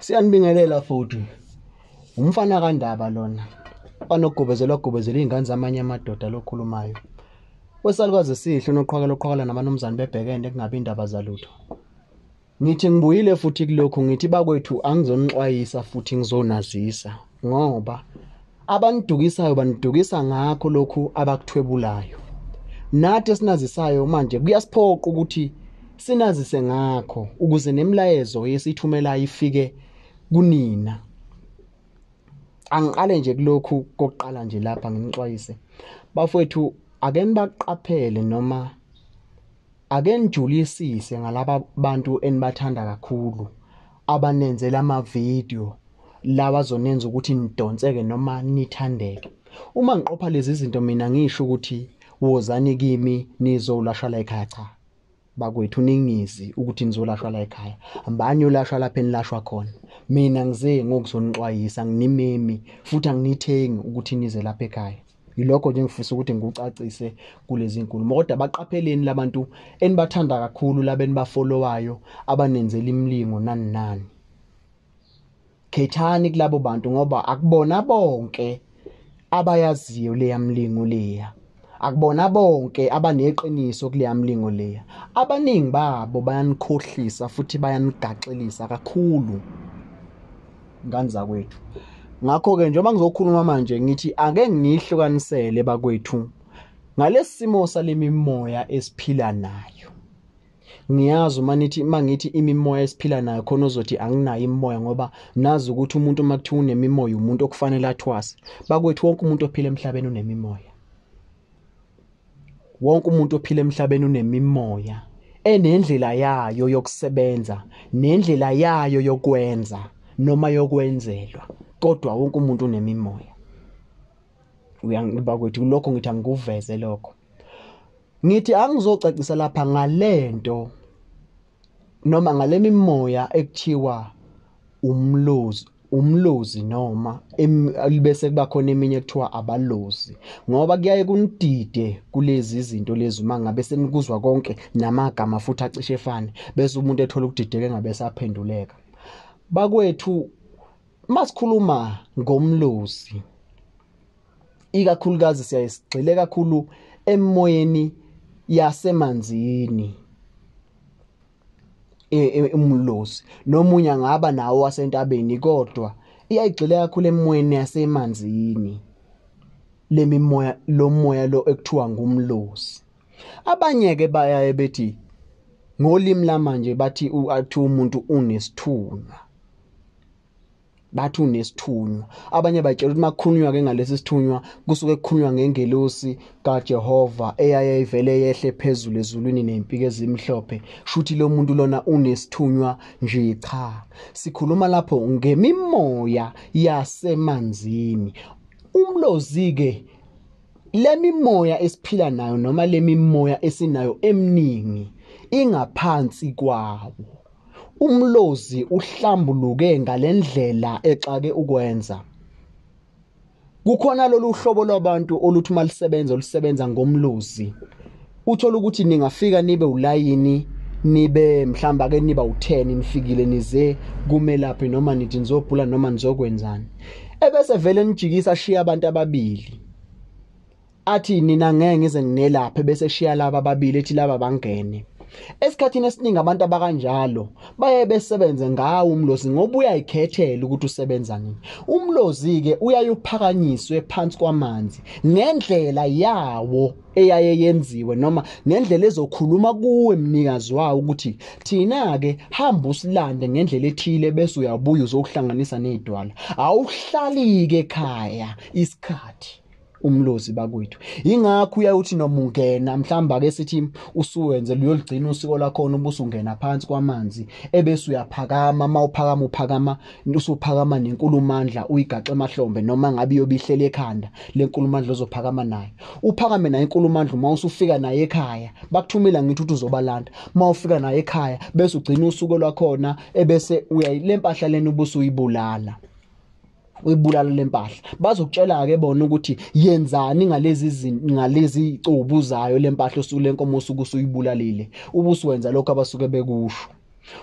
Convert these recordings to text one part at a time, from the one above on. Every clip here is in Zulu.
Siyanibingelela futhi. Umfana kaNdaba lona. Banogobezela izingane zamanye amadoda lokhulumayo. Wesalukazi sihle noqhwakela namanumzane bebhekene kungabe indaba zalutho. Ngithi ngibuyile futhi kulokhu ngithi bakwethu angizonixwayisa futhi ngizonazisa ngoba abanidukisayo banidukisa ngakho lokhu abakuthwebulayo. Nathi esinazisayo manje kuyasiphoqa ukuthi sinazise ngakho ukuze nemilayezo yesithumelayo ifike kunina. Angiqale nje kulokhu kokuqala nje lapha nginixwayise. Bafowethu ake nibaqaphele noma ake nijulisise ngalaba bantu enibathanda kakhulu abanenzela ama-video lawa azonenza ukuthi nidonseke noma nithandeke. Uma ngiqopha lezi zinto mina ngisho ukuthi wozani kimi nizolashwa la ekhaya, cha. Bakwethu ningizi ukuthi nizolashwa la ekhaya. Ambani yolashwa lapha enilashwa khona. Mina ngize ngokuzonixwayisa, nginimemi futhi anginithengi ukuthi nize lapha ekhaya. Yilokho nje ngifisa ukuthi ngikucacise kulezi inkulumo. Kodwa baqapheleni labantu enibathanda kakhulu laba enibafollowayo abanenzela imlingo nani. Khethani kulabo bantu ngoba akubona bonke abayaziyo leya mlingo leya. Akubona bonke abaneqiniso kuleya mlingo leya. Abaningi babo bayanikhohlisa futhi bayanigaxelisa kakhulu ngani zakwethu. Ngakho ke njengoba ngizokhuluma manje ngithi ake ngihlukanisele bakwethu ngalesi simo salemimoya esiphila nayo. Ngiyazi uma ngithi imimoya esiphila nayo khona uzothi anginayo imimoya ngoba nazi ukuthi umuntu makuthiwa unemimoya umuntu okufanele athwase. Bakwethu wonke umuntu ophila emhlabeni unemimoya. Wonke umuntu ophila emhlabeni unemimoya enendlela yayo yokusebenza, nendlela yayo yokwenza noma yokwenzelwa. Kodwa wonke umuntu unemimoya. Bakwethu lokho ngithi angikuveze lokho. Ngithi angizocacisa lapha ngalento noma ngalemimoya ekuthiwa umlozi noma bese kuba khona eminye ekuthiwa abalozi. Ngoba kuyaye kunidide kulezi zinto lezi uma ngabe senikuzwa konke namagama futhi acishe efane bese umuntu ethola ukudideka engabe saphenduleka. Bakwethu masikhuluma ngomlozi ikakhulukazi siyasigxile kakhulu emoyeni yasemanzini. Umlozi nomunye angaba nawo wasentabeni kodwa iyayigxile kakhulu emoyeni yasemanzini. Lemimoya lo moya lo ekuthiwa ngumlozi. Abanye ke bayaye bethi ngolimi lamanje bathi umuntu unesithunywa. Bathu nesithunywa. Abanye batshela ukuthi makukhulunywa ke ngalesi sithunywa kusuke kukhulunywa ngengelosi kaJehova eyaye ivele yehle phezulu ezulwini nempike ezimhlophe. Shuthi lo muntu lona unesithunywa nje cha. Sikhuluma lapho ngemimoya yasemanzini. Umlozi ke lemimoya esiphila nayo noma lemimoya esinayo eminingi ingaphansi kwawo. Umlozi uhlambuluke ngalendlela exake ukwenza. Kukhona lolu hlobo lwabantu oluthi malisebenza ngomlozi. Uthola ukuthi ningafika nibe ulayini, nibe mhlamba ke niba u10 nifikile nize kumelaphi noma nithi nizobhula noma nizokwenzani. Ebese vele nijikisa shiya abantu ababili. Athi nina ngeke ngize nginelaphe bese shiya laba ababili ethi laba bangene. Esikhathini esiningi abantu abakanjalo baye besebenze ngawo umlozi ngoba uyayikhethela ukuthi usebenza nini. Umlozi ke uyayiphakanyiswe phansi kwamanzi ngendlela yawo eyaye yenziwe noma ngendlela ezokhuluma kuwe mnikazi wawo ukuthi thina ke hamba usilande ngendlela ethile bese uyabuya uzohlanganisa nezidwala. Awuhlali ke ekhaya isikhathi. Umlozi bakwethu ingakho uyayithi noma ungena mhlamba ke sithi usuwenze uyoligcina usiko lakho ubusungena phansi kwamanzi ebese uyaphakama uphakama usuphakama nenkulumandla uyigaxe emahlombe noma ngabe iyobihlele ekhanda lenkulumandla ozophakama nayo uphakame nayo inkulumandla uma usufika naye ekhaya bakuthumela ngithi ukuthi uzobalanda uma ufika naye ekhaya bese ugcina usuko lwakhona ebese uyayilempahla lena ubusuyibulala. Uyibulala lempahla bazokutshela ke bona ukuthi yenzani ngalezi icubu zayo lempahla osulenkomo osuke usuyibulalile ubusuwenza lokho abasuke bekusho.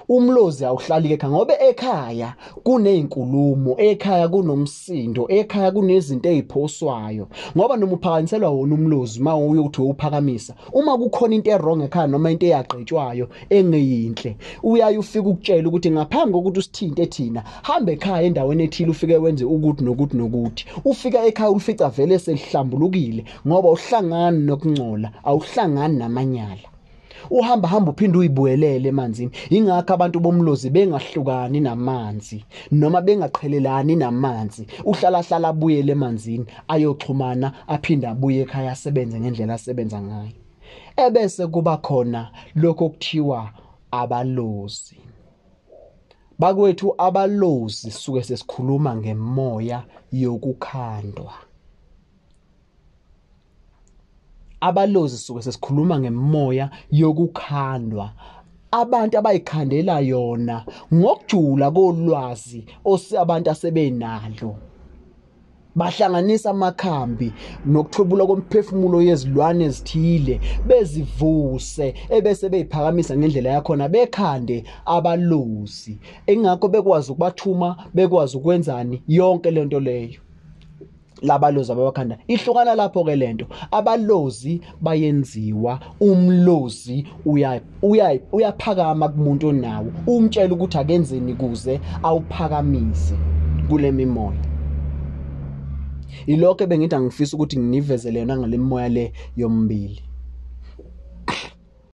Umlozi awuhlali ekhaya ngoba ekhaya kunezinkulumo, ekhaya kunomsindo, ekhaya kunezinto eziphoswayo. Ngoba noma uphakanyiselwa wona umlozi uma uyokuthi uphakamisa, uma kukhona into errong ekhaya noma into eyagqetshwayo engeyinhle, uyaye ufike ukutshela ukuthi ngaphambi kokuthi usithinte thina, hamba ekhaya endaweni ethile ufike wenze ukuthi nokuthi nokuthi. Ufika ekhaya ulifica vele selihlambulukile ngoba uhlangani nokungcola, awuhlangani namanyala. Uhamba uphinde uyibuyelele emanzini. Ingakho abantu bomlozi bengahlukani namanzi noma bengaqhelelani namanzi. Uhlala abuyele emanzini ayoxhumana aphinde abuye ekhaya asebenze ngendlela asebenza ngayo. Ebese kuba khona lokho okuthiwa abalozi. Bakwethu abalozi suke sesikhuluma ngemoya yokukhandwa. Abalozi suke sesikhuluma ngemoya yokukhandwa. Abantu abayikhandela yona ngokujula kolwazi abantu asebenalo. Bahlanganisa amakhambi nokuthwebula komphefumulo yezilwane ezithile bezivuse ebese beyiphakamisa ngendlela yakhona bekhande abalozi. Engakho bekwazi ukubathuma, bekwazi ukwenzani yonke lento leyo. Labalozi ababakhanda ihlukana lapho ke lento. Abalozi bayenziwa, umlozi uyaphakama kumuntu onawo, umtshela ukuthi akenzeni kuze awuphakamise kule mimoya. Ilokho bengithi angifisa ukuthi nginivezele yona ngale mimoya le yombili.